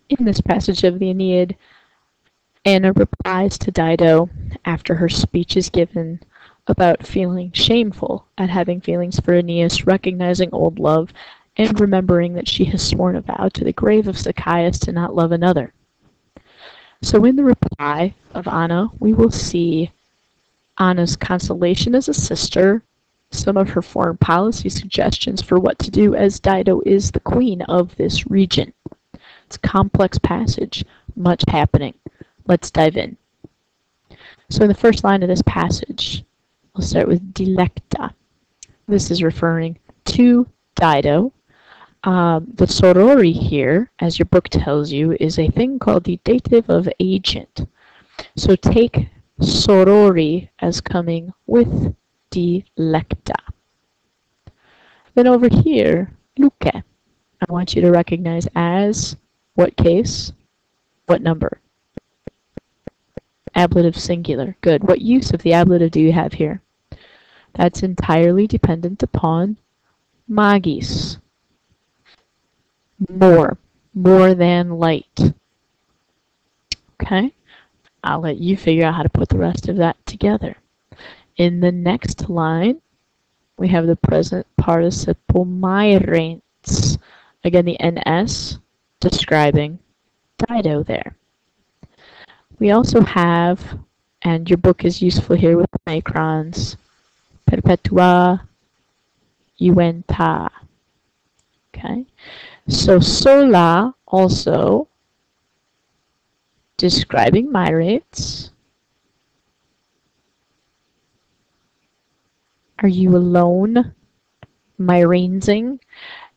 In this passage of the Aeneid, Anna replies to Dido after her speech is given about feeling shameful at having feelings for Aeneas, recognizing old love, and remembering that she has sworn a vow to the grave of Zacchaeus to not love another. So in the reply of Anna, we will see Anna's consolation as a sister, some of her foreign policy suggestions for what to do as Dido is the queen of this region. It's a complex passage, much happening. Let's dive in. So in the first line of this passage, we'll start with dilecta. This is referring to Dido. The sorori here, as your book tells you, is a thing called the dative of agent. So take sorori as coming with dilecta. Then over here, luce, I want you to recognize as what case, what number? Ablative singular. Good. What use of the ablative do you have here? That's entirely dependent upon magis. More than light. Okay? I'll let you figure out how to put the rest of that together. In the next line, we have the present participle mairentes. Again, the NS describing Dido there. We also have, and your book is useful here with the macrons, perpetua iuventa. Okay, so sola also describing mairentes. Are you alone? Mairensing.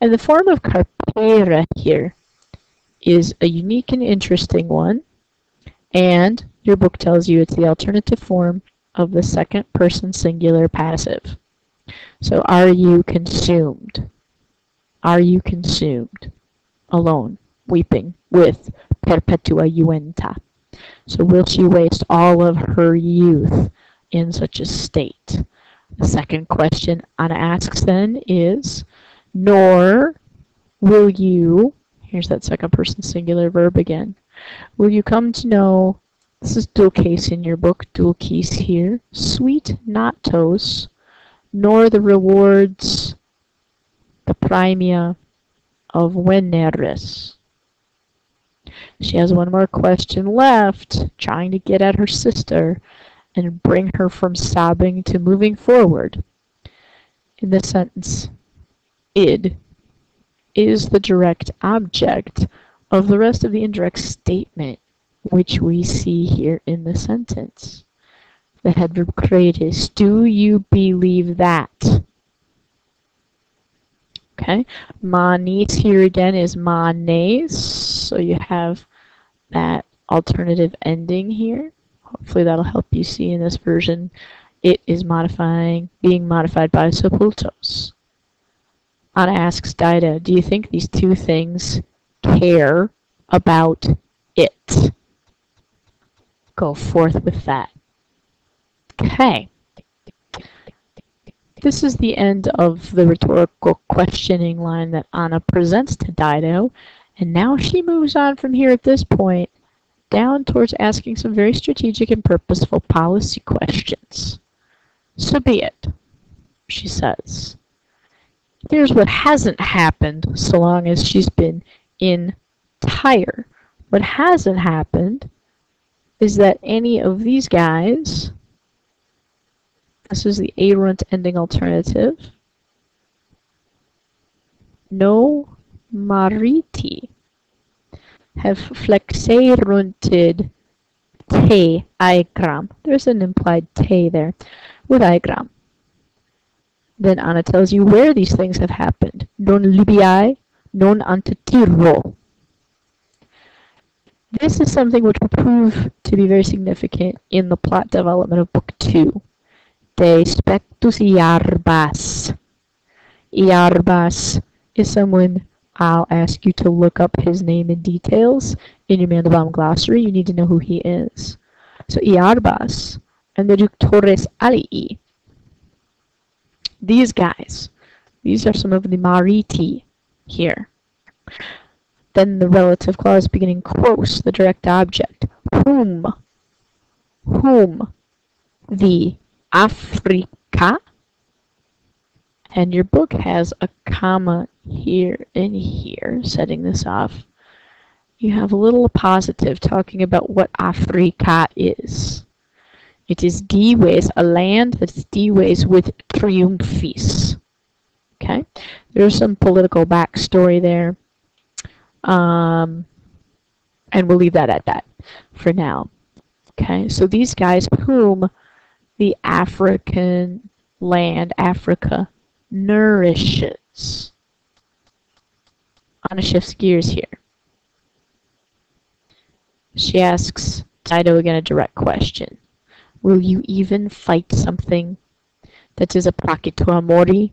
And the form of carpera here is a unique and interesting one. And your book tells you it's the alternative form of the second person singular passive. So are you consumed? Are you consumed? Alone, weeping, with perpetua iuventa. So will she waste all of her youth in such a state? The second question Anna asks then is, nor will you, here's that second person singular verb again, will you come to know, this is dual case in your book, dual case here, sweet natos, nor the rewards, the primia of Veneris. She has one more question left, trying to get at her sister and bring her from sobbing to moving forward. In this sentence, id is the direct object of the rest of the indirect statement, which we see here in the sentence. The adverb creatis, do you believe that? Okay, manis here again is manes, so you have that alternative ending here. Hopefully that'll help you see in this version. It is being modified by sepultos. Anna asks Dido, do you think these two things care about it? Go forth with that. Okay. This is the end of the rhetorical questioning line that Anna presents to Dido, and now she moves on from here at this point down towards asking some very strategic and purposeful policy questions. So be it, she says. Here's what hasn't happened so long as she's been in Tyre. What hasn't happened is that any of these guys, this is the arunt ending alternative, no mariti, have flexerunted te aigram. There's an implied te there with aigram. Then Anna tells you where these things have happened. Non Libiae, non ante Tiro. This is something which will prove to be very significant in the plot development of Book 2. De spectus Iarbas. Iarbas is someone I'll ask you to look up his name in details in your Mandelbaum glossary. You need to know who he is. So Iarbas and the Ductores Alii. These guys, these are some of the Mariti here. Then the relative clause beginning close, the direct object. Whom? Whom? The Africa. And your book has a comma here and here, setting this off. You have a little appositive talking about what Africa is. It is dives, a land that's dives with triumphis. Okay, there's some political backstory there. And we'll leave that at that for now. Okay, so these guys whom the African land, Africa, nourishes. Anna shifts gears here. She asks Dido again a direct question. Will you even fight something that is a praetor amori?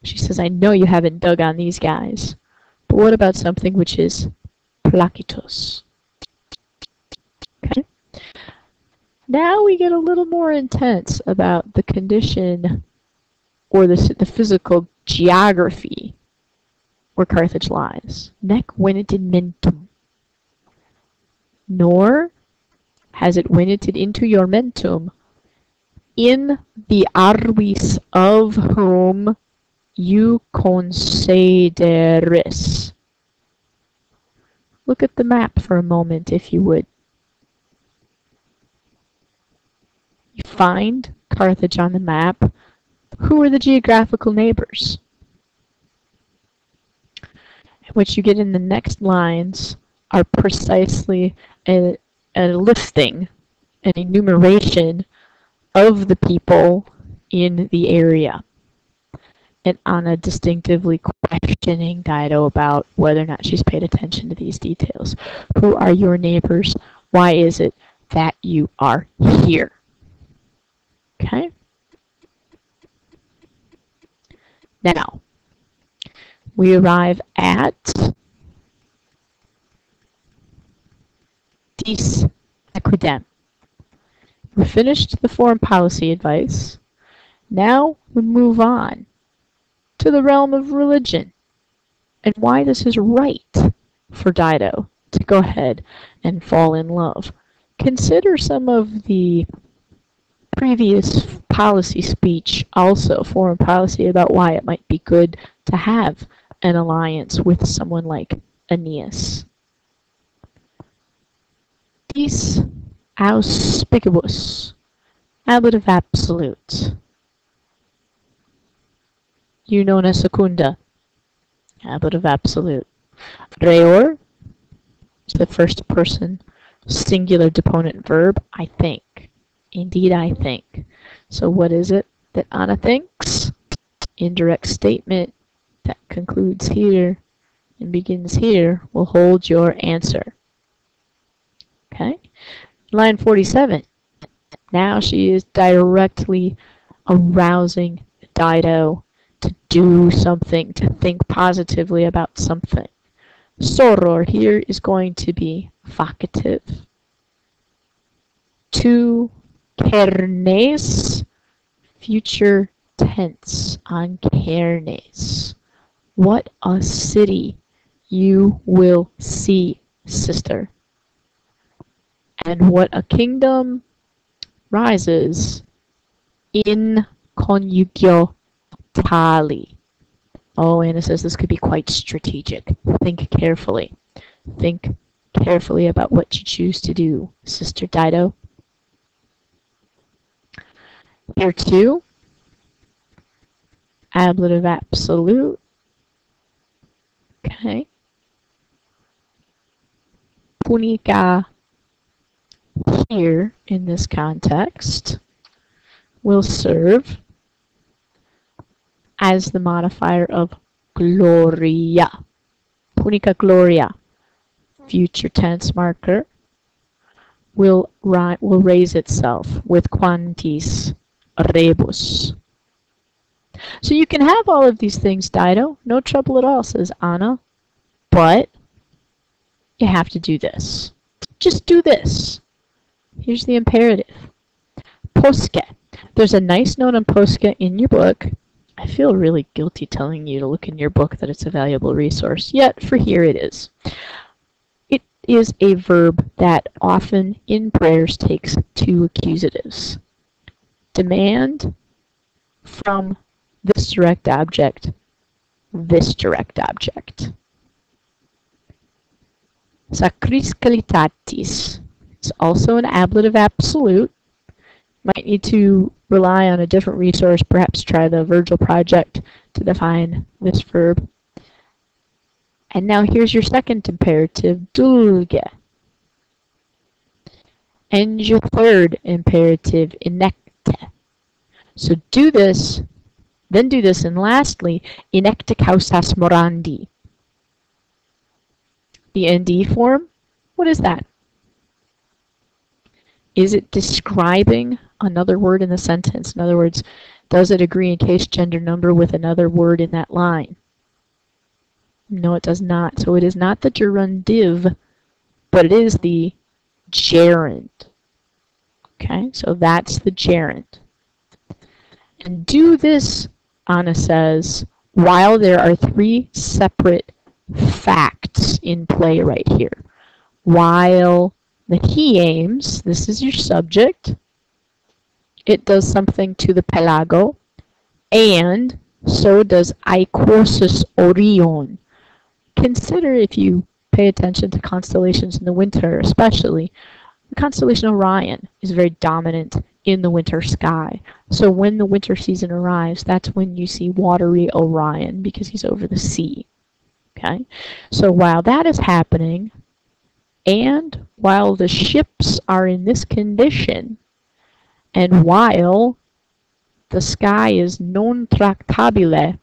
She says, I know you haven't dug on these guys, but what about something which is placitus? Okay. Now we get a little more intense about the condition or the physical geography where Carthage lies. Nec venitit mentum. Nor has it venited into your mentum in the arvis of whom you consideris. Look at the map for a moment, if you would. You find Carthage on the map. Who are the geographical neighbors? What you get in the next lines are precisely a listing, an enumeration of the people in the area. And Anna distinctively questioning Dido about whether or not she's paid attention to these details. Who are your neighbors? Why is it that you are here? Okay? Now, we arrive at dis equidem. We finished the foreign policy advice. Now we move on to the realm of religion and why this is right for Dido to go ahead and fall in love. Consider some of the previous policy speech, also foreign policy, about why it might be good to have an alliance with someone like Aeneas. Dis auspicibus, ablative absolute. Unona secunda, ablative absolute. Reor is the first person singular deponent verb, I think. Indeed, I think. So what is it that Anna thinks? Indirect statement that concludes here and begins here will hold your answer. Okay? Line 47. Now she is directly arousing Dido to do something, to think positively about something. Soror here is going to be vocative. To Kernes, future tense on Kernes. What a city you will see, sister. And what a kingdom rises in coniugio tali. Oh, Anna says this could be quite strategic. Think carefully. Think carefully about what you choose to do, Sister Dido. Here too, ablative absolute. Okay. Punica here in this context will serve as the modifier of gloria. Punica gloria, future tense marker, will raise itself with quantis rebus. So you can have all of these things, Dido. No trouble at all, says Anna. But you have to do this. Just do this. Here's the imperative. Posce. There's a nice note on posce in your book. I feel really guilty telling you to look in your book that it's a valuable resource, yet for here it is. It is a verb that often in prayers takes two accusatives. Demand from this direct object, this direct object. Sacris calitatis is also an ablative absolute. Might need to rely on a different resource, perhaps try the Virgil project to define this verb. And now here's your second imperative, dulge. And your third imperative, inecte. So do this, then do this, and lastly, inecte causas morandi. The ND form, what is that? Is it describing another word in the sentence? In other words, does it agree in case, gender, number with another word in that line? No, it does not. So it is not the gerundive, but it is the gerund. Okay, so that's the gerund. And do this, Anna says, while there are three separate facts in play right here. While the he aims, this is your subject, it does something to the pelago, and so does aikosis orion. Consider, if you pay attention to constellations in the winter especially, the constellation Orion is very dominant in the winter sky. So when the winter season arrives, that's when you see watery Orion because he's over the sea. Okay? So while that is happening, and while the ships are in this condition, and while the sky is non tractabile,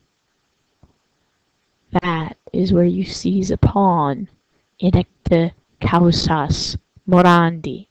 that is where you seize upon inecte causas morandi.